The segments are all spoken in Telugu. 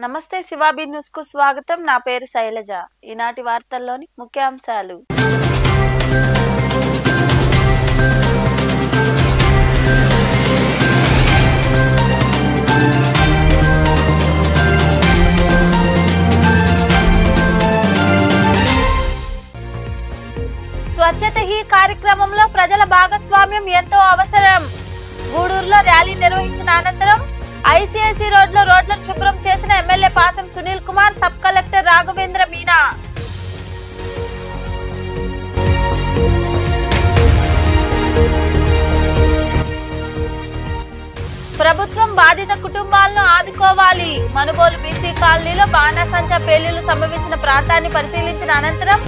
నమస్తే శివాబీ న్యూస్ కు స్వాగతం. నా పేరు శైలజ. ఈనాటి వార్తల్లోని ముఖ్యాంశాలు. స్వచ్ఛత హీ కార్యక్రమంలో ప్రజల భాగస్వామ్యం ఎంతో అవసరం. గూడూరులో ర్యాలీ నిర్వహించిన అనంతరం ఐసీఐసీ రోడ్లో రోడ్లను శుభ్రం చేసిన MLA Pasam Sunil Kumar, sub collector Raghavendra Meena. ప్రభుత్వం బాధిత కుటుంబాలను ఆదుకోవాలి. మనుబోలు బీసీ కాలనీలో బాణాసంచా పేలుళ్లు సంభవించిన ప్రాంతాన్ని పరిశీలించిన అనంతరం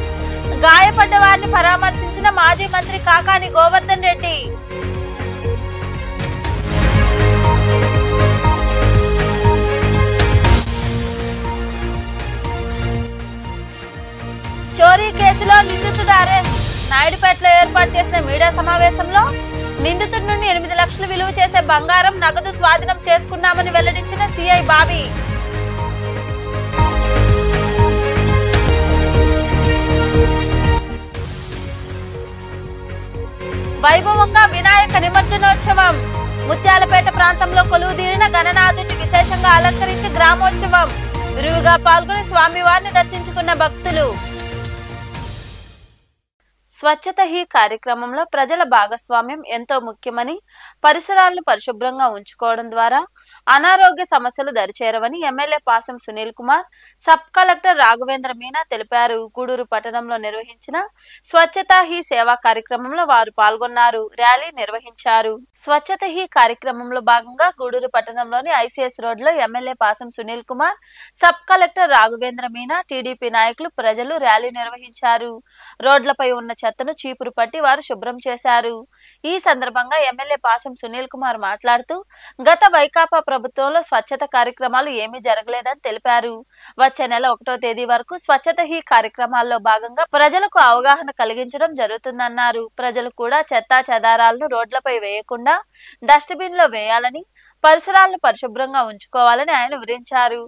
గాయపడ్డ వారిని పరామర్శించిన మాజీ మంత్రి కాకాని గోవర్ధన్ రెడ్డి. చోరీ కేసులో నిందితుడు అరెస్ట్. నాయుడుపేటలో ఏర్పాటు చేసిన మీడియా సమావేశంలో నిందితుడి నుండి 8 లక్షలు విలువ చేసే బంగారం, నగదు స్వాధీనం చేసుకున్నామని వెల్లడించిన సిఐ బాబీ. వైభవంగా వినాయక నిమజ్జనోత్సవం. ముత్యాలపేట ప్రాంతంలో కొలువుదీరిన గణనాథుడిని విశేషంగా అలంకరించి గ్రామోత్సవం. విరివిగా పాల్గొని స్వామివారిని దర్శించుకున్న భక్తులు. స్వచ్ఛత హీ కార్యక్రమంలో ప్రజల భాగస్వామ్యం ఎంతో ముఖ్యమని, పరిసరాలను పరిశుభ్రంగా ఉంచుకోవడం ద్వారా అనారోగ్య సమస్యలు దరిచేరవని MLA Pasam Sunil Kumar, sub collector Raghavendra Meena తెలిపారు. గూడూరు పట్టణంలో నిర్వహించిన స్వచ్ఛత హీ సేవా కార్యక్రమంలో వారు పాల్గొన్నారు, ర్యాలీ నిర్వహించారు. స్వచ్ఛత హీ కార్యక్రమంలో భాగంగా గూడూరు పట్టణంలోని ఐసీఎస్ రోడ్లో MLA Pasam Sunil Kumar, sub collector Raghavendra Meena, TDP నాయకులు, ప్రజలు ర్యాలీ నిర్వహించారు. రోడ్లపై ఉన్న చెత్తను చీపురు పట్టి వారు శుభ్రం చేశారు. ఈ సందర్భంగా ఎమ్మెల్యే పాసం సునీల్ కుమార్ మాట్లాడుతూ, గత వైకాపా ప్రభుత్వంలో స్వచ్ఛత కార్యక్రమాలు ఏమీ జరగలేదని తెలిపారు. వచ్చే నెల 1వ తేదీ వరకు స్వచ్ఛత హీ కార్యక్రమాల్లో భాగంగా ప్రజలకు అవగాహన కలిగించడం జరుగుతుందన్నారు. ప్రజలు కూడా చెత్తా చెదారాలను రోడ్లపై వేయకుండా డస్ట్బిన్ లో వేయాలని, పరిసరాలను పరిశుభ్రంగా ఉంచుకోవాలని ఆయన వివరించారు.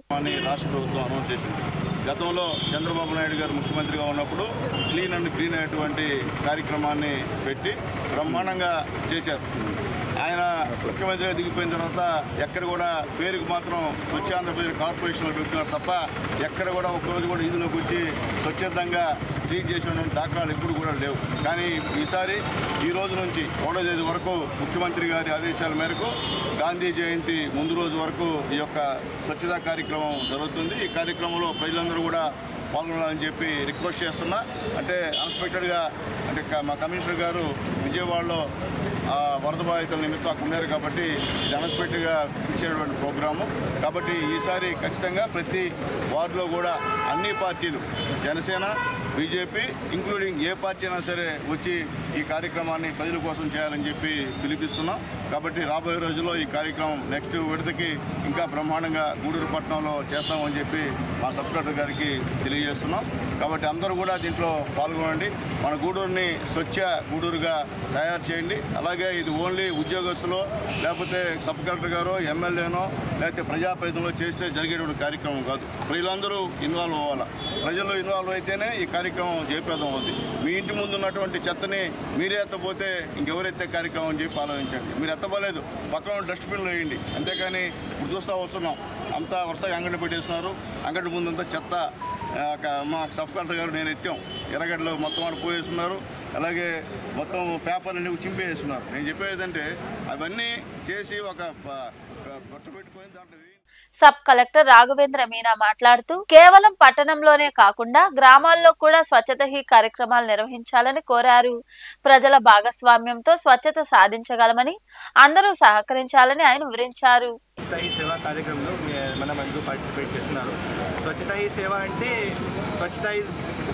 గతంలో చంద్రబాబు నాయుడు గారు ముఖ్యమంత్రిగా ఉన్నప్పుడు క్లీన్ అండ్ గ్రీన్ అనేటువంటి కార్యక్రమాన్ని పెట్టి బ్రహ్మాండంగా చేశారు. ఆయన ముఖ్యమంత్రిగా దిగిపోయిన తర్వాత ఎక్కడ కూడా పేరుకు మాత్రం స్వచ్ఛ ఆంధ్రప్రదేశ్ కార్పొరేషన్లో పెడుతున్నారు తప్ప ఎక్కడ కూడా ఒక్కరోజు కూడా ఈదులోకి వచ్చి స్వచ్ఛందంగా ట్రీట్ చేసిన దాఖలాలు ఎప్పుడు కూడా లేవు. కానీ ఈసారి ఈ రోజు నుంచి 1వ తేదీ వరకు ముఖ్యమంత్రి గారి ఆదేశాల మేరకు గాంధీ జయంతి ముందు రోజు వరకు ఈ యొక్క స్వచ్ఛతా కార్యక్రమం జరుగుతుంది. ఈ కార్యక్రమంలో ప్రజలందరూ కూడా పాల్గొనాలని చెప్పి రిక్వెస్ట్ చేస్తున్నా. అంటే అన్ఎక్స్పెక్టెడ్గా అంటే మా కమిషనర్ గారు విజయవాడలో వరద బాధితుల నిమిత్తం అక్కడ ఉన్నారు కాబట్టి ఇది అన్ఎక్స్పెక్టెడ్గా ఇచ్చినటువంటి ప్రోగ్రాము. కాబట్టి ఈసారి ఖచ్చితంగా ప్రతి వార్డులో కూడా అన్ని పార్టీలు, Janasena, BJP including a party అయినా సరే వచ్చి ఈ కార్యక్రమాన్ని ప్రజల కోసం చేయాలని చెప్పి పిలిపిస్తున్నాం. కాబట్టి రాబోయే రోజుల్లో ఈ కార్యక్రమం నెక్స్ట్ విడతకి ఇంకా బ్రహ్మాండంగా గూడూరు పట్టణంలో చేస్తామని చెప్పి మా సబ్ కలెక్టర్ గారికి తెలియజేస్తున్నాం. కాబట్టి అందరూ కూడా దీంట్లో పాల్గొనండి. మన గూడూరుని స్వచ్ఛ గూడూరుగా తయారు చేయండి. అలాగే ఇది ఓన్లీ ఉద్యోగస్తులు లేకపోతే సబ్ కలెక్టర్ గారో ఎమ్మెల్యేనో లేకపోతే ప్రజాప్రతినిధులు చేస్తే జరిగేటువంటి కార్యక్రమం కాదు. ప్రజలందరూ ఇన్వాల్వ్ అవ్వాలి. ప్రజలు ఇన్వాల్వ్ అయితేనే ఈ కార్యక్రమం జయప్రదం అవుతుంది. మీ ఇంటి ముందు ఉన్నటువంటి చెత్తని మీరే ఎత్తపోతే ఇంకెవరైతే కార్యక్రమం అని చెప్పి ఆలోచించండి. మీరు ఎత్తబోలేదు, పక్కన డస్ట్బిన్లో వేయండి. అంతేకాని ఇప్పుడు చూస్తూ వస్తున్నాం, అంతా వరుసగా అంగడి పెట్టేస్తున్నారు. అంగడి ముందంతా చెత్త మా సబ్ కలెక్టర్ గారు నేను ఎత్తాం. ఎర్రగడ్డలో మొత్తం వాళ్ళు పోయేస్తున్నారు. అలాగే మొత్తం పేపర్లన్నీ చింపేస్తున్నారు. నేను చెప్పేదంటే అవన్నీ చేసి ఒక గొట్ట పెట్టుకొని దాంట్లో. సబ్ కలెక్టర్ రాఘవేంద్ర మీనా మాట్లాడుతూ, కేవలం పట్టణంలోనే కాకుండా గ్రామాల్లో కూడా స్వచ్ఛత హీ కార్యక్రమాలు నిర్వహించాలని కోరారు. ప్రజల భాగస్వామ్యంతో స్వచ్ఛత సాధించగలమని, అందరూ సహకరించాలని ఆయన వివరించారు. సేవా కార్యక్రమంలో మనమందరూ పార్టిసిపేట్ చేస్తున్నారు. స్వచ్ఛత హీ సేవ అంటే స్వచ్ఛత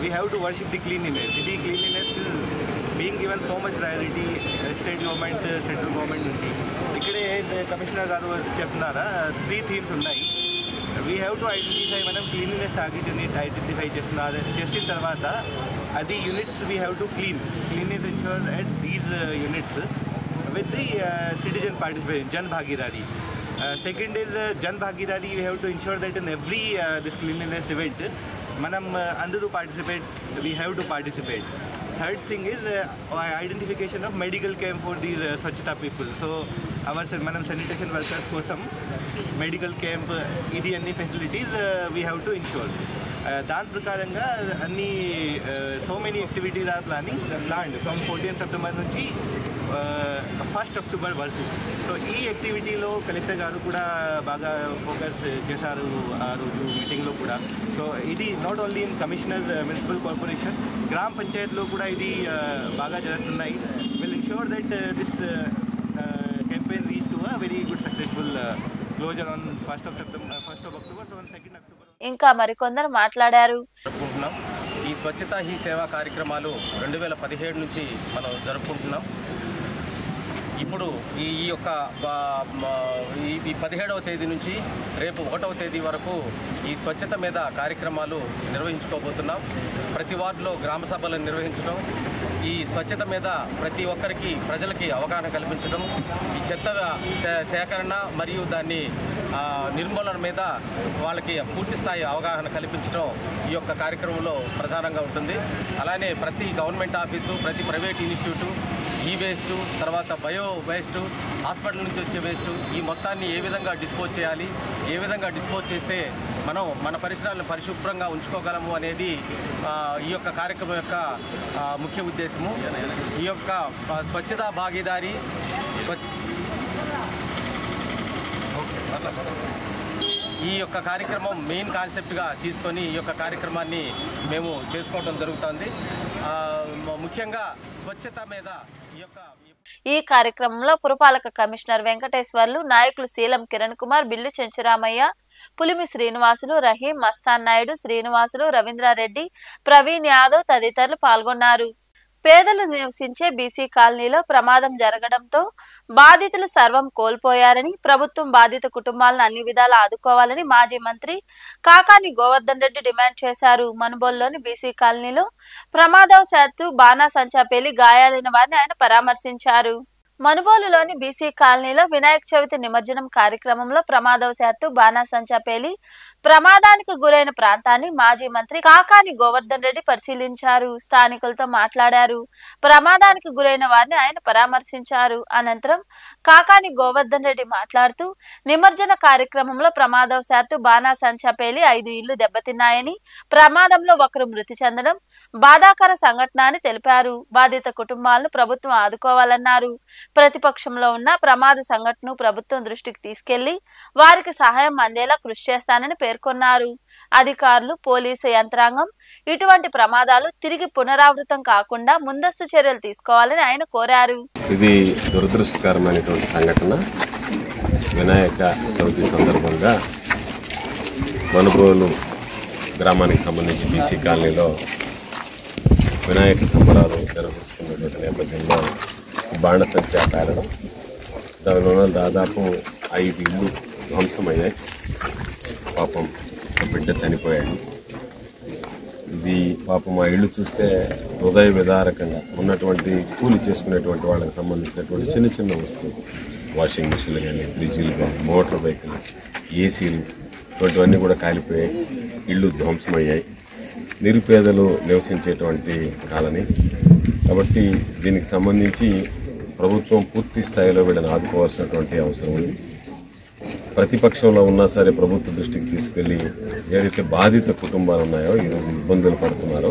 we have to worship the cleanliness. ఇది cleanliness being given so much priority state government, central government నుంచి. ఇక్కడే కమిషనర్ గారు చెప్తున్నారా 3 థీమ్స్ ఉన్నాయి. వీ హ్యావ్ టు ఐడెంటిఫై, మనం క్లీన్లీనెస్ టార్గెట్ యూనిట్ ఐడెంటిఫై చేసిన తర్వాత అది units we have to cleanliness ensure at these units with the citizen participation, Jan Bhagidari. Second is Jan Bhagidari. We have to ensure that in every this cleanliness event, manam andaru participate. We have to participate. Third thing is identification of medical camp for these Swachhata people. So our manam sanitation workers kosam medical camp idi anni facilities we have to ensure. దాని ప్రకారంగా అన్ని so many activities are planned from 14 September నుంచి 1 అక్టోబర్ వరకు. సో ఈ యాక్టివిటీలో కలెక్టర్ గారు కూడా బాగా ఫోకస్ చేశారు ఆ రోజు మీటింగ్లో కూడా. సో ఇది not only in commissioner municipal corporation, గ్రామ పంచాయత్లో కూడా ఇది బాగా జరుగుతున్నాయి. Will ensure that this campaign reach to a very good successful closure on 1st of October, so on 2nd October. ఇంకా మరికొందరు మాట్లాడారు. ఈ స్వచ్ఛత హీ సేవా కార్యక్రమాలు 2017 నుంచి మనం జరుపుకుంటున్నాం. ఇప్పుడు ఈ యొక్క ఈ 17వ తేదీ నుంచి రేపు 1వ తేదీ వరకు ఈ స్వచ్ఛత మీద కార్యక్రమాలు నిర్వహించుకోబోతున్నాం. ప్రతి వార్డులో గ్రామ సభలను నిర్వహించడం, ఈ స్వచ్ఛత మీద ప్రతి ఒక్కరికి ప్రజలకి అవగాహన కల్పించడం, ఈ చెత్త సేకరణ మరియు దాన్ని నిర్మూలన మీద వాళ్ళకి పూర్తి స్థాయి అవగాహన కల్పించడం ఈ యొక్క కార్యక్రమంలో ప్రధానంగా ఉంటుంది. అలానే ప్రతి గవర్నమెంట్ ఆఫీసు, ప్రతి ప్రైవేట్ ఇన్స్టిట్యూటు ఈ వేస్టు, తర్వాత బయో వేస్టు, హాస్పిటల్ నుంచి వచ్చే వేస్టు, ఈ మొత్తాన్ని ఏ విధంగా డిస్పోజ్ చేయాలి, ఏ విధంగా డిస్పోజ్ చేస్తే మనం మన పరిసరాలను పరిశుభ్రంగా ఉంచుకోగలము అనేది ఈ యొక్క కార్యక్రమం యొక్క ముఖ్య ఉద్దేశము. ఈ యొక్క స్వచ్ఛతా భాగీదారి ఈ యొక్క కార్యక్రమం మెయిన్ కాన్సెప్ట్గా తీసుకొని ఈ యొక్క కార్యక్రమాన్ని మేము చేసుకోవడం జరుగుతుంది. ముఖ్యంగా స్వచ్ఛత మీద ఈ కార్యక్రమంలో పురపాలక కమిషనర్ వెంకటేశ్వర్లు, నాయకులు శీలం కిరణ్ కుమార్, బిల్లు చెంచురామయ్య, పులిమి శ్రీనివాసులు, రహీం, మస్తాన్ నాయుడు, శ్రీనివాసులు, రవీంద్రారెడ్డి, ప్రవీణ్ యాదవ్ తదితరులు పాల్గొన్నారు. పేదలు నివసించే బీసీ కాలనీలో ప్రమాదం జరగడంతో బాధితులు సర్వం కోల్పోయారని, ప్రభుత్వం బాధిత కుటుంబాలను అన్ని విధాలా ఆదుకోవాలని మాజీ మంత్రి కాకాని గోవర్ధన్ రెడ్డి డిమాండ్ చేశారు. మనుబోలులోని బీసీ కాలనీలో ప్రమాదవశాత్తు బాణాసంచా పేలి గాయాలైన వారిని ఆయన పరామర్శించారు. మనుబోలులోని బీసీ కాలనీలో వినాయక చవితి నిమజ్జనం కార్యక్రమంలో ప్రమాదవశాత్తు బాణాసంచా పేలి ప్రమాదానికి గురైన ప్రాంతాన్ని మాజీ మంత్రి కాకాని గోవర్ధన్ రెడ్డి పరిశీలించారు. స్థానికులతో మాట్లాడారు. ప్రమాదానికి గురైన వారిని ఆయన పరామర్శించారు. అనంతరం కాకాని గోవర్ధన్ రెడ్డి మాట్లాడుతూ నిమజ్జన కార్యక్రమంలో ప్రమాదవశాత్తు బాణాసంచా పేలి 5 ఇళ్లు దెబ్బతిన్నాయని, ప్రమాదంలో ఒకరు మృతి చెందడం బాధాకర సంఘటన అని తెలిపారు. బాధిత కుటుంబాలను ప్రభుత్వం ఆదుకోవాలన్నారు. ప్రతిపక్షంలో ఉన్న ప్రమాద సంఘటనను ప్రభుత్వం దృష్టికి తీసుకెళ్లి వారికి సహాయం అందేలా కృషి చేస్తానని పేర్కొన్నారు. అధికారులు, పోలీసు యంత్రాంగం ఇటువంటి ప్రమాదాలు తిరిగి పునరావృతం కాకుండా ముందస్తు చర్యలు తీసుకోవాలని ఆయన కోరారు. ఇది దురదృష్టకరమైనటువంటి సంఘటన. వినాయక చవితి సందర్భంగా మనుబోలు గ్రామానికి సంబంధించి బీసీ కాలనీలో వినాయక సంబరాలు నిర్వహిస్తున్నటువంటి నేపథ్యంలో బాణసంచా పేలడం, దానిలో దాదాపు 5 ఇళ్ళు ధ్వంసమయ్యాయి. పాపం బిడ్డ చనిపోయాడు. ఇది పాపం ఆ ఇళ్ళు చూస్తే హృదయ విదారకంగా ఉన్నటువంటి కూలి చేసుకునేటువంటి వాళ్ళకి సంబంధించినటువంటి చిన్న చిన్న వస్తువులు, వాషింగ్ మిషన్లు కానీ, ఫ్రిడ్జ్లు కానీ, మోటార్ బైకులు, ఏసీలు ఇటువంటివన్నీ కూడా కాలిపోయాయి. ఇళ్ళు ధ్వంసమయ్యాయి. నిరుపేదలు నివసించేటువంటి కాలనీ కాబట్టి దీనికి సంబంధించి ప్రభుత్వం పూర్తి స్థాయిలో వీళ్ళని ఆదుకోవాల్సినటువంటి అవసరం ఉంది. ప్రతిపక్షంలో ఉన్నా సరే ప్రభుత్వ దృష్టికి తీసుకెళ్ళి ఏదైతే బాధిత కుటుంబాలు ఉన్నాయో, ఈరోజు ఇబ్బందులు పడుతున్నారో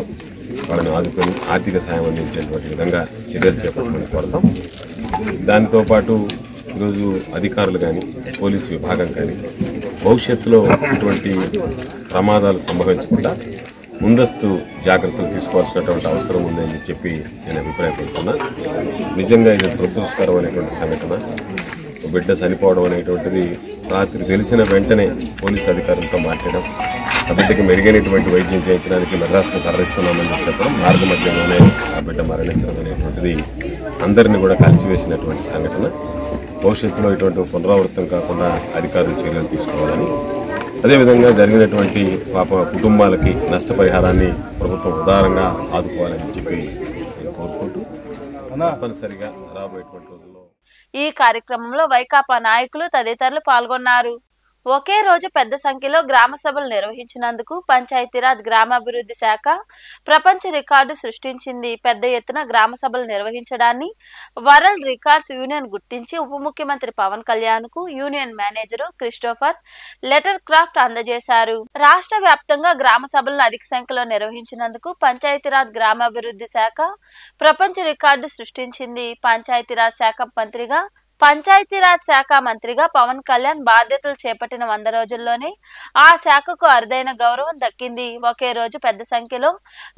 వాళ్ళని ఆదుకొని ఆర్థిక సాయం అందించేటువంటి విధంగా చర్యలు చేపట్టమని కోరతాం. దాంతోపాటు ఈరోజు అధికారులు కానీ, పోలీసు విభాగం కానీ భవిష్యత్తులో ఇటువంటి ప్రమాదాలు సంభవించకుండా ముందస్తు జాగ్రత్తలు తీసుకోవాల్సినటువంటి అవసరం ఉందని చెప్పి నేను అభిప్రాయపడుతున్నా. నిజంగా ఇది దురదృష్టకరమైనటువంటి సంఘటన. బిడ్డ చనిపోవడం అనేటువంటిది రాత్రి తెలిసిన వెంటనే పోలీసు అధికారులతో మాట్లాడడం, ఆ బిడ్డకి మెరుగైనటువంటి వైద్యం చేయించడానికి మద్రాసును తరలిస్తున్నామని చెప్పడం, మార్గ మధ్యంలోనే ఆ బిడ్డ మరణించడం అనేటువంటిది అందరినీ కూడా కలిసివేసినటువంటి సంఘటన. భవిష్యత్తులో ఇటువంటి పునరావృతం కాకుండా అధికారులు చర్యలు తీసుకోవాలని, అదేవిధంగా జరిగినటువంటి పాప కుటుంబాలకి నష్టపరిహారాన్ని ప్రభుత్వం ఉదారంగా ఆదుకోవాలని చెప్పి నేను కోరుకుంటూ తప్పనిసరిగా రాబోయేటువంటి రోజుల్లో ఈ కార్యక్రమంలో వైకాపా నాయకులు తదితరులు పాల్గొన్నారు. ఒకే రోజు పెద్ద సంఖ్యలో గ్రామ సభలు నిర్వహించినందుకు పంచాయతీరాజ్ గ్రామాభివృద్ధి శాఖ ప్రపంచ రికార్డు సృష్టించింది. పెద్ద ఎత్తున గ్రామ సభలు నిర్వహించడాన్ని వరల్డ్ రికార్డ్స్ యూనియన్ గుర్తించి ఉప ముఖ్యమంత్రి పవన్ కళ్యాణ్ కు union manager Christopher letter craft అందజేశారు. రాష్ట్ర వ్యాప్తంగా గ్రామ సభలను అధిక సంఖ్యలో నిర్వహించినందుకు పంచాయతీరాజ్ గ్రామాభివృద్ధి శాఖ ప్రపంచ రికార్డు సృష్టించింది. పంచాయతీరాజ్ శాఖ మంత్రిగా పవన్ కళ్యాణ్ బాధ్యతలు చేపట్టిన 100 రోజుల్లోనే ఆ శాఖకు అరుదైన గౌరవం దక్కింది. ఒకే రోజు పెద్ద సంఖ్యలో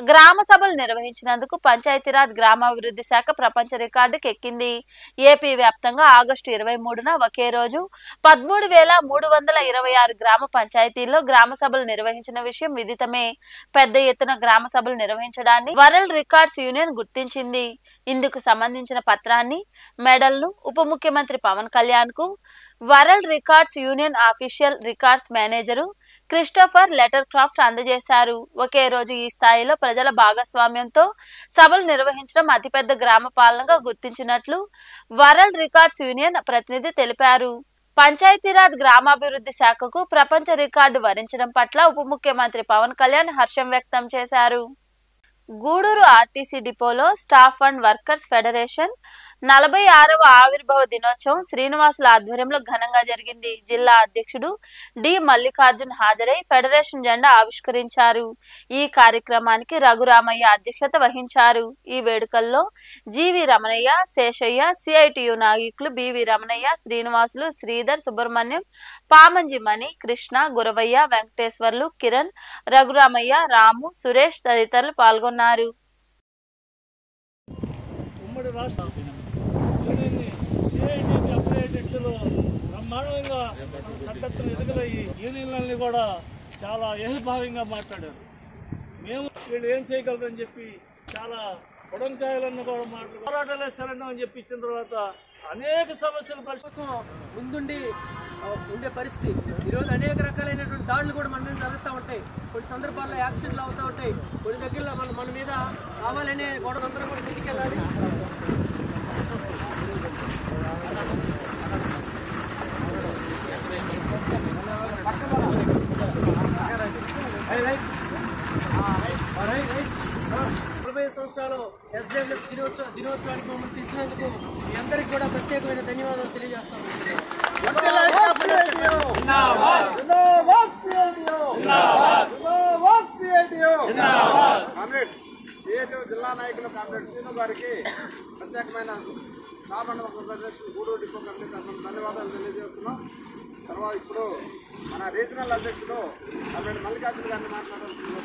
గ్రామ సభలు నిర్వహించినందుకు పంచాయతీరాజ్ గ్రామాభివృద్ధి శాఖ ప్రపంచ రికార్డుకి ఎక్కింది. ఏపీ వ్యాప్తంగా ఆగస్టు 23న ఒకే రోజు 13,326 గ్రామ పంచాయతీల్లో గ్రామ సభలు నిర్వహించిన విషయం విదితమే. పెద్ద ఎత్తున గ్రామ సభలు నిర్వహించడాన్ని వరల్డ్ రికార్డ్స్ యూనియన్ గుర్తించింది. ఇందుకు సంబంధించిన పత్రాన్ని, మెడల్ను ఉప ముఖ్యమంత్రి పవన్ కళ్యాణ్ కు world records union official records manager Christopher letter craft అందజేశారు. ఒకే రోజు ఈ స్థాయిలో ప్రజల భాగస్వామ్యంతో సభలు నిర్వహించడం అతిపెద్ద గ్రామ పాలనగా గుర్తించినట్లు వరల్డ్ రికార్డ్స్ యూనియన్ ప్రతినిధి తెలిపారు. పంచాయతీరాజ్ గ్రామాభివృద్ధి శాఖకు ప్రపంచ రికార్డు వరించడం పట్ల ఉప ముఖ్యమంత్రి పవన్ కళ్యాణ్ హర్షం వ్యక్తం చేశారు. గూడూరు ఆర్టీసీ డిపోలో స్టాఫ్ అండ్ వర్కర్స్ ఫెడరేషన్ 46వ ఆవిర్భావ దినోత్సవం శ్రీనివాసుల ఆధ్వర్యంలో ఘనంగా జరిగింది. జిల్లా అధ్యక్షుడు డి మల్లికార్జున్ హాజరై ఫెడరేషన్ జెండా ఆవిష్కరించారు. ఈ కార్యక్రమానికి రఘురామయ్య అధ్యక్షత వహించారు. ఈ వేడుకల్లో జీవి రమణయ్య, శేషయ్య, సిఐటియు నాయకులు బివి రమణయ్య, శ్రీనివాసులు, శ్రీధర్, సుబ్రహ్మణ్యం, పామంజి మణి, కృష్ణ, గురవయ్య, వెంకటేశ్వర్లు, కిరణ్, రఘురామయ్య, రాము, సురేష్ తదితరులు పాల్గొన్నారు. బ్రహ్మాండంగా సభ్యత్వం ఎదుగులయ్యి యూనియన్లన్నీ కూడా చాలా ఏకభావంగా మాట్లాడారు. మేము వీళ్ళు ఏం చేయగలరని చెప్పి చాలా పొడంకాయలన్నీ కూడా మాట్లాడారు. పోరాటాలే శరణం అని చెప్పి ఇచ్చిన తర్వాత అనేక సమస్యలు ముందుండి ఉండే పరిస్థితి. ఈరోజు అనేక రకాలైనటువంటి దాడులు కూడా మన మీద జరుగుతూ ఉంటాయి. కొన్ని సందర్భాల్లో యాక్సిడెంట్లు అవుతూ ఉంటాయి. కొన్ని దగ్గరలో మన మీద కావాలనే గొడవ అందరూ కూడా ముందుకెళ్ళాలి. సంవత్సరాలు ఎస్డబ్ల్యూఎఫ్ దినోత్సవానికి మమ్మల్ని తెచ్చినందుకు మీ అందరికీ కూడా ప్రత్యేకమైన ధన్యవాదాలు తెలియజేస్తాను. జిల్లా నాయకులు కామ్రేడ్ శ్రీను గారికి ప్రత్యేకమైన గూడూరు డిపో కమిటీ తరఫున ధన్యవాదాలు తెలియజేస్తున్నాం. తర్వాత ఇప్పుడు మన రీజనల్ అధ్యక్షుడు కామ్రేడ్ మల్లికార్జున గారిని మాట్లాడాల్సింది.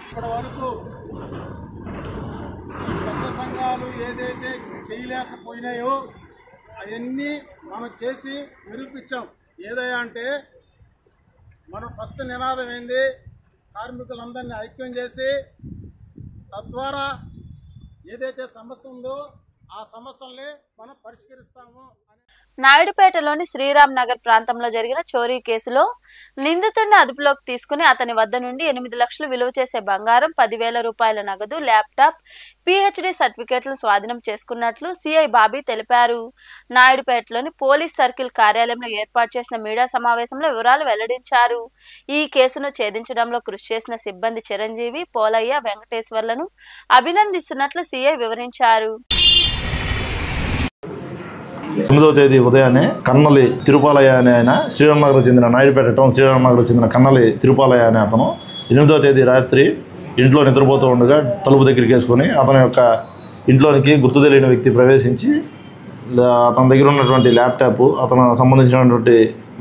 ఇప్పటి వరకు పెద్ద సంఘాలు ఏదైతే చేయలేకపోయినాయో అవన్నీ మనం చేసి నిరూపించాం. ఏదయ్యా అంటే మనం ఫస్ట్ నినాదం ఏంది, కార్మికులందరినీ ఐక్యం చేసి తద్వారా ఏదైతే సమస్య ఉందో ఆ సమస్యల్ని మనం పరిష్కరిస్తాము. నాయుడుపేటలోని శ్రీరామ్ నగర్ ప్రాంతంలో జరిగిన చోరీ కేసులో నిందితుడిని అదుపులోకి తీసుకుని అతని వద్ద నుండి 8 లక్షలు విలువ చేసే బంగారం, 10,000 రూపాయల నగదు, ల్యాప్టాప్, పిహెచ్డి సర్టిఫికేట్లను స్వాధీనం చేసుకున్నట్లు సిఐ బాబీ తెలిపారు. నాయుడుపేటలోని పోలీస్ సర్కిల్ కార్యాలయంలో ఏర్పాటు చేసిన మీడియా సమావేశంలో వివరాలు వెల్లడించారు. ఈ కేసును ఛేదించడంలో కృషి చేసిన సిబ్బంది చిరంజీవి, పోలయ్య, వెంకటేశ్వర్లను అభినందిస్తున్నట్లు సిఐ వివరించారు. 9వ తేదీ ఉదయాన్నే కన్నలి తిరుపాలయ్య అనే ఆయన, శ్రీరామనగర్ చెందిన నాయుడుపేట టౌన్ శ్రీరామనగర్ చెందిన కన్నలి తిరుపాలయ్య అనే అతను 8వ తేదీ రాత్రి ఇంట్లో నిద్రపోతూ ఉండగా తలుపు దగ్గరికి వేసుకొని అతని యొక్క ఇంట్లోనికి గుర్తు తెలియని వ్యక్తి ప్రవేశించి అతని దగ్గర ఉన్నటువంటి ల్యాప్టాప్, అతను సంబంధించినటువంటి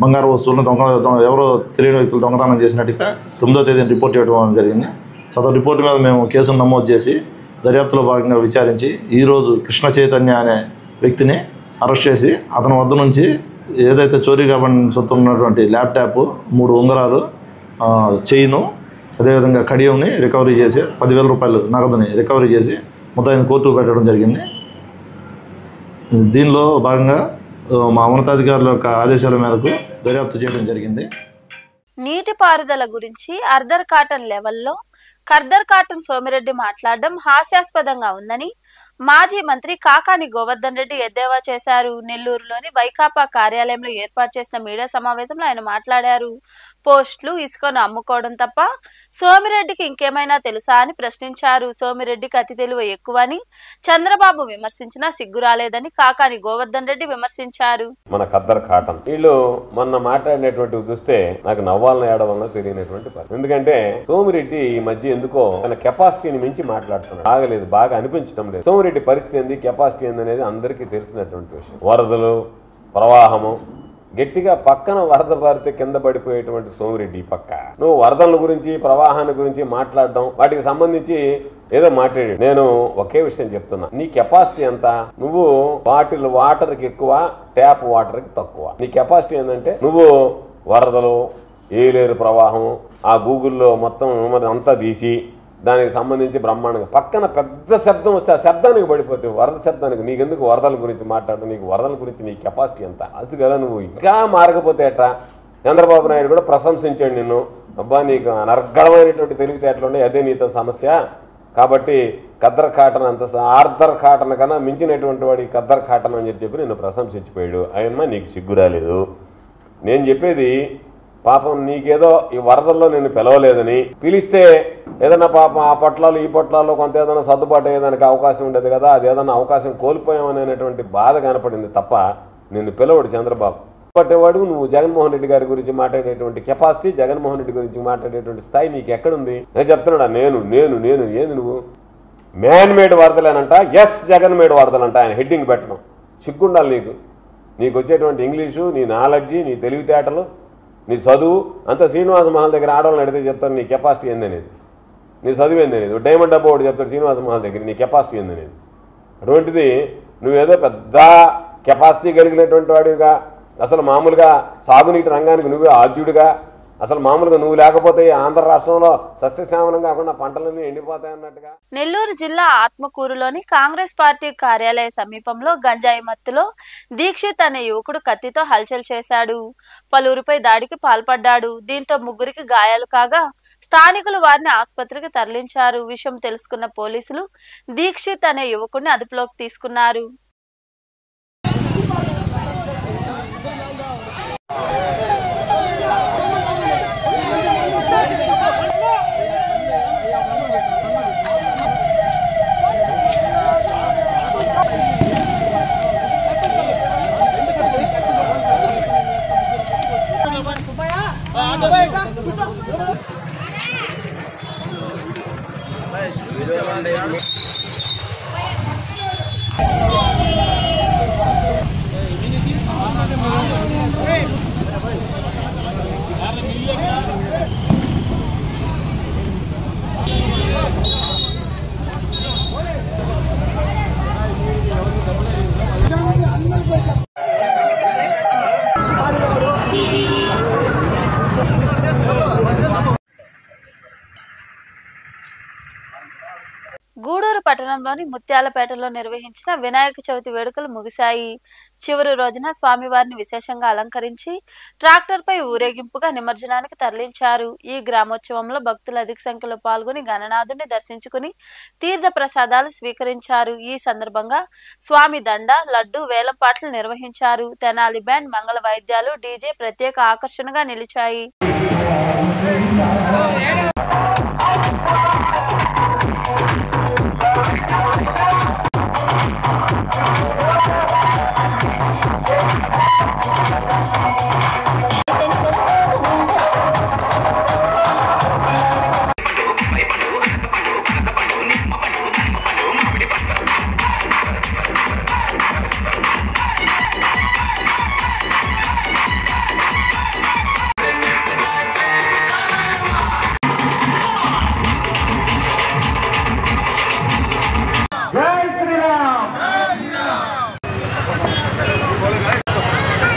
బంగారు వస్తువులను ఎవరో తెలియని వ్యక్తులు దొంగతనం చేసినట్టుగా 9వ తేదీని రిపోర్ట్ చేయడం జరిగింది. సదరు రిపోర్టు మీద మేము కేసును నమోదు చేసి దర్యాప్తులో భాగంగా విచారించి ఈరోజు కృష్ణ చైతన్య అనే వ్యక్తిని అరెస్ట్ చేసి అతని వద్ద నుంచి ఏదైతే చోరీ కాబడిన సొత్తు ఉన్నటువంటి ల్యాప్టాప్, 3 ఉంగరాలు, చైను, అదేవిధంగా కడియంని రికవరీ చేసి 10,000 రూపాయలు నగదుని రికవరీ చేసి మొత్తాన్ని కోర్టుకు పెట్టడం జరిగింది. దీనిలో భాగంగా మా ఉన్నతాధికారుల యొక్క ఆదేశాల మేరకు దర్యాప్తు చేయడం జరిగింది. నీటిపారుదల గురించి అర్ధర్ కాటన్ లెవెల్లో ఖర్దర్ కాటన్ సోమిరెడ్డి మాట్లాడడం హాస్యాస్పదంగా ఉందని మాజీ మంత్రి కాకాని గోవర్ధన్ రెడ్డి ఎద్దేవా చేశారు. నెల్లూరులోని వైకాపా కార్యాలయంలో ఏర్పాటు చేసిన మీడియా సమావేశంలో ఆయన మాట్లాడారు. పోస్టులు ఇసుకను అమ్ముకోవడం తప్ప సోమిరెడ్డికి ఇంకేమైనా తెలుసా అని ప్రశ్నించారు. సోమిరెడ్డికి అతి తెలివి ఎక్కువని చంద్రబాబు విమర్శించినా సిగ్గు రాలేదని కాకాని గోవర్ధన్ రెడ్డి విమర్శించారు. మన ఖద్దర్ కాటన్ వీళ్ళు మొన్న మాట్లాడినటువంటివి చూస్తే నాకు నవ్వాలని ఏడవల్లో తెలియనటువంటి పని. ఎందుకంటే సోమిరెడ్డి ఈ మధ్య ఎందుకో తన కెపాసిటీని మించి మాట్లాడుతున్నాడు. ఆగలేదు, బాగా అనిపించడం లేదు. సోమిరెడ్డి పరిస్థితి ఏంది, కెపాసిటీ ఏంది అనేది అందరికీ తెలిసినటువంటి విషయం. వరదలు, ప్రవాహము, గట్టిగా పక్కన వరద పారితే కింద పడిపోయేటువంటి సోమిరెడ్డి పక్క నువ్వు వరదల గురించి ప్రవాహాన్ని గురించి మాట్లాడడం, వాటికి సంబంధించి ఏదో మాట్లాడాడు. నేను ఒకే విషయం చెప్తున్నా, నీ కెపాసిటీ ఎంత? నువ్వు బాటిల్ వాటర్కి ఎక్కువ, ట్యాప్ వాటర్కి తక్కువ. నీ కెపాసిటీ ఏంటంటే నువ్వు వరదలు, ఏలేరు ప్రవాహం, ఆ గూగుల్లో మొత్తం అంతా తీసి దానికి సంబంధించి బ్రహ్మాండంగా పక్కన పెద్ద శబ్దం వస్తే ఆ శబ్దానికి పడిపోతావు, వరద శబ్దానికి. నీకెందుకు వరదల గురించి మాట్లాడడం? నీకు వరదల గురించి నీ కెపాసిటీ ఎంత? అసలు నువ్వు ఇంకా మారకపోతే ఎట్లా? చంద్రబాబు నాయుడు కూడా ప్రశంసించాడు నిన్ను. అబ్బా నీకు అనర్గళమైనటువంటి తెలివితేటలు ఉన్నాయి, అదే నీతో సమస్య. కాబట్టి ఖద్దర్ కాటన్ అంత ఆర్దర్ కాటన్ కన్నా మించినటువంటి వాడి ఖద్దర్ కాటన్ అని చెప్పి నిన్ను ప్రశంసించిపోయాడు. ఆయమ్మ నీకు సిగ్గు రాలేదు. నేను చెప్పేది పాపం నీకేదో ఈ వరదల్లో నేను పిలవలేదని, పిలిస్తే ఏదైనా పాపం ఆ పొట్లాలు ఈ పొట్లాల్లో కొంత ఏదైనా సర్దుబాటు అయ్యేదానికి అవకాశం ఉండేది కదా, అది ఏదైనా అవకాశం కోల్పోయామనేటువంటి బాధ కనపడింది తప్ప నిన్ను పిలవడు చంద్రబాబు. పట్టేవాడు నువ్వు జగన్మోహన్ రెడ్డి గారి గురించి మాట్లాడేటువంటి కెపాసిటీ, జగన్మోహన్ రెడ్డి గురించి మాట్లాడేటువంటి స్థాయి నీకు ఎక్కడుంది? నేను చెప్తున్నాడా నేను నేను నేను ఏంది నువ్వు? మ్యాన్ మేడ్ వరదలేనంట, ఎస్ జగన్ మేడ్ వరదలంట ఆయన హెడ్డింగ్ పెట్టడం. సిగ్గుండాలి నీకు. నీకు వచ్చేటువంటి ఇంగ్లీషు, నీ నాలెడ్జి, నీ తెలివితేటలు, నీ చదువు అంతా శ్రీనివాస మహల్ దగ్గర ఆడవాళ్ళని అడిగితే చెప్తారు నీ కెపాసిటీ ఏందనేది, నీ చదువు ఏందనేది. డైమండ్ డబ్బా ఒకటి చెప్తాడు శ్రీనివాస మహల్ దగ్గర నీ కెపాసిటీ ఏందనేది. అటువంటిది నువ్వేదో పెద్ద కెపాసిటీ కలిగినటువంటి వాడిగా, అసలు మామూలుగా సాగునీటి రంగానికి నువ్వే ఆద్యుడిగా, అసలు మామూలుగా నువ్వు లేకపోతే ఆంధ్ర రాష్ట్రంలో సస్యశ్యామలం కాకుండా పంటలన్నీ ఎండిపోతాయి అన్నట్టుగా. నెల్లూరు జిల్లా ఆత్మకూరులోని కాంగ్రెస్ పార్టీ కార్యాలయ సమీపంలో గంజాయి మత్తులో దీక్షిత్ అనే యువకుడు కత్తితో హల్చల్ చేశాడు. పలువురిపై దాడికి పాల్పడ్డాడు. దీంతో ముగ్గురికి గాయాలు కాగా స్థానికులు వారిని ఆసుపత్రికి తరలించారు. విషయం తెలుసుకున్న పోలీసులు దీక్షిత్ అనే యువకుడిని అదుపులోకి తీసుకున్నారు. గూడూరు పట్టణంలోని ముత్యాలపేటలో నిర్వహించిన వినాయక చవితి వేడుకలు ముగిశాయి. చివరి రోజున స్వామివారిని విశేషంగా అలంకరించి ట్రాక్టర్పై ఊరేగింపుగా నిమజ్జనానికి తరలించారు. ఈ గ్రామోత్సవంలో భక్తులు అధిక సంఖ్యలో పాల్గొని గణనాథుని దర్శించుకుని తీర్థ ప్రసాదాలు స్వీకరించారు. ఈ సందర్భంగా స్వామి దండ, లడ్డు, వేలం పాటలు నిర్వహించారు. తెనాలి బ్యాండ్, మంగళ వాయిద్యాలు, డీజే ప్రత్యేక ఆకర్షణగా నిలిచాయి.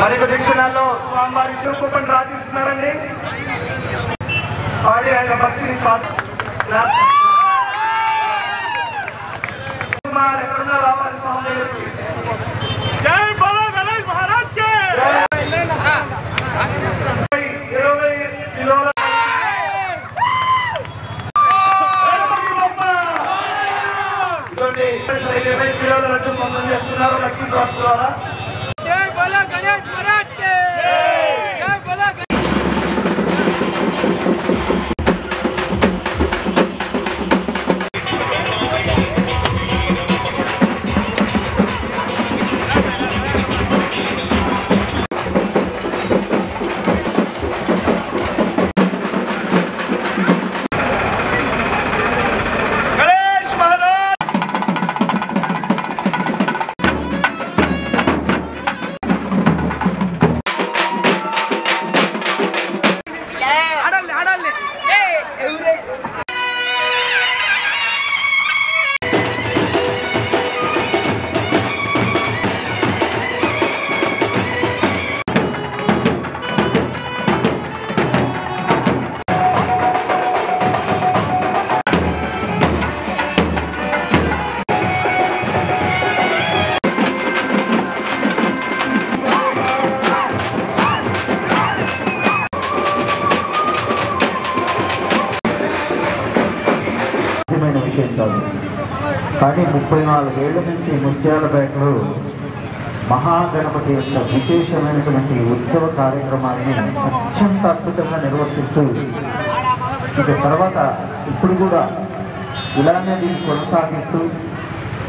మరికొద్ది దిక్షణాల్లో స్వామివారి తిరుపతిని రాజిస్తున్నారండి. ఆడి ఆయన భక్తిని ఎక్కడున్నా రావాలి స్వామి దగ్గరికి. జై బాబా గణేష్ మహారాజ్ కి 20 కిలోల ఇదండి కానీ 34 ఏళ్ల నుంచి ముత్యాలపేటలో మహాగణపతి యొక్క విశేషమైనటువంటి ఉత్సవ కార్యక్రమాన్ని అత్యంత అద్భుతంగా నిర్వర్తిస్తూ ఇక తర్వాత ఇప్పుడు కూడా ఇలానే దీన్ని కొనసాగిస్తూ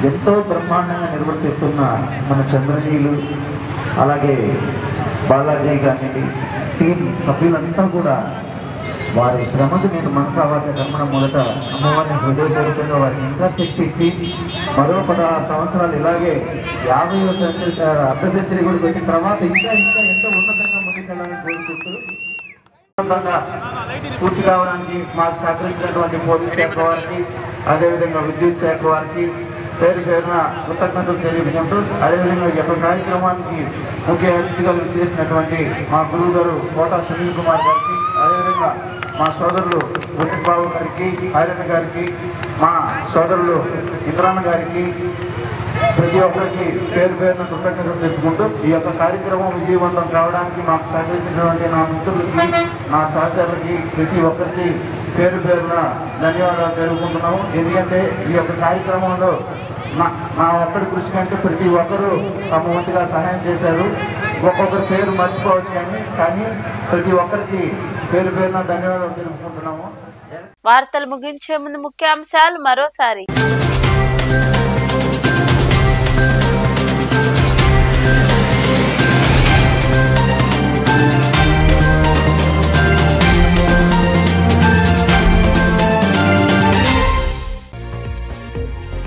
ఎంతో బ్రహ్మాండంగా నిర్వర్తిస్తున్న మన చంద్రనీయులు అలాగే బాలాజీ గారిని టీం సభ్యులంతా కూడా వారి శ్రమకు నేను మనసావాస కర్మణ మొదట అమ్మవారిని హృదయపూర్వకంగా వారికి ఇంకా శక్తి ఇచ్చి మరో 16 సంవత్సరాలు ఇలాగే 50వ సెంచరీ అర్ధ సెంచరీ కూడా పెట్టిన తర్వాత ఇంకా ఇంకా ఎంతో ఉన్నతంగా ముందుకెళ్ళాలని కోరుకుంటూ పూర్తి కావడానికి మాకు సహకరించినటువంటి పోలీస్ శాఖ వారికి అదేవిధంగా విద్యుత్ శాఖ వారికి పేరు పేరున కృతజ్ఞతలు తెలియజేస్తూ అదేవిధంగా ఈ యొక్క కార్యక్రమానికి ముఖ్య అతిథిగా చేసినటువంటి మా గురువు గారు కోటా సునీల్ కుమార్ గారికి అదేవిధంగా మా సోదరులు వెంకట్ బాబు గారికి ఆర్యన్న గారికి మా సోదరులు ఇంద్రాన్న గారికి ప్రతి ఒక్కరికి పేరు పేరున కృతజ్ఞతలు తెలుపుకుంటూ ఈ యొక్క కార్యక్రమం విజయవంతం కావడానికి మాకు సహకరించినటువంటి నా మిత్రులకి నా సహచరులకి ప్రతి ఒక్కరికి పేరు పేరున ధన్యవాదాలు తెలుపుకుంటున్నాము. ఎందుకంటే ఈ యొక్క కార్యక్రమంలో నా ఒక్కడి కృషి కంటే ప్రతి ఒక్కరూ తమ వంతుగా సహాయం చేశారు. ఒక్కొక్కరి పేరు మర్చిపోవచ్చు కానీ ప్రతి ఒక్కరికి పేరు పేరున ధన్యవాదాలు తెలుపుకుంటున్నాము. వార్తలు ముగించే ముందు ముఖ్యాంశాలు మరోసారి.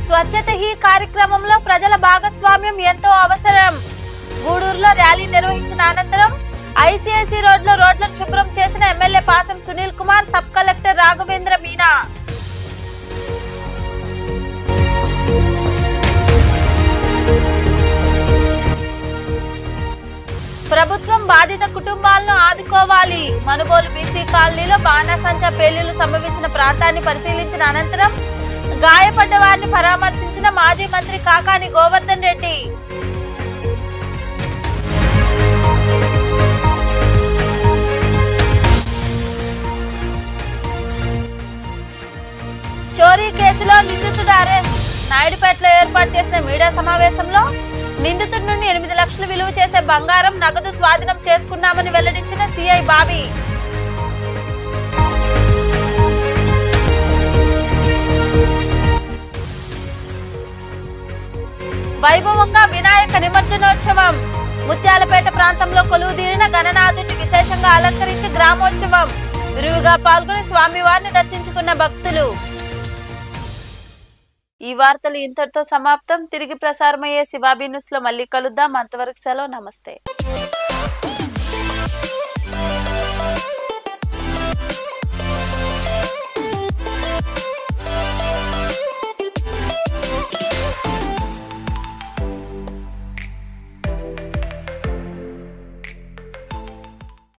స్వచ్ఛత హీ కార్యక్రమంలో ప్రజల భాగస్వామ్యం ఎంతో అవసరం. గూడూరులో ర్యాలీ నిర్వహించిన అనంతరం ఐసీఐసీ రోడ్లో రోడ్లను శుభ్రం చేసిన MLA Pasam Sunil Kumar, sub collector Raghavendra Meena. ప్రభుత్వం బాధిత కుటుంబాలను ఆదుకోవాలి. మనుబోలు బీసీ కాలనీలో బాణాసంచా పేలుళ్లు సంభవించిన ప్రాంతాన్ని పరిశీలించిన అనంతరం గాయపడ్డ వారిని పరామర్శించిన మాజీ మంత్రి కాకాని గోవర్ధన్ రెడ్డి. చోరీ కేసులో నిందితుడు అరెస్ట్. నాయుడుపేటలో ఏర్పాటు చేసిన మీడియా సమావేశంలో నిందితుడి నుండి 8 లక్షలు విలువ చేసే బంగారం, నగదు స్వాధీనం చేసుకున్నామని వెల్లడించిన సిఐ బాబీ. వైభవంగా వినాయక నిమజ్జనోత్సవం. ముత్యాలపేట ప్రాంతంలో కొలువుదీరిన గణనాథుడిని విశేషంగా అలంకరించి గ్రామోత్సవం. విరివిగా పాల్గొని స్వామివారిని దర్శించుకున్న భక్తులు. ఈ వార్తలు ఇంతటితో సమాప్తం. తిరిగి ప్రసారమయ్యే శివాబీ న్యూస్ లో మళ్ళీ కలుద్దాం. అంతవరకు సెలవు. నమస్తే.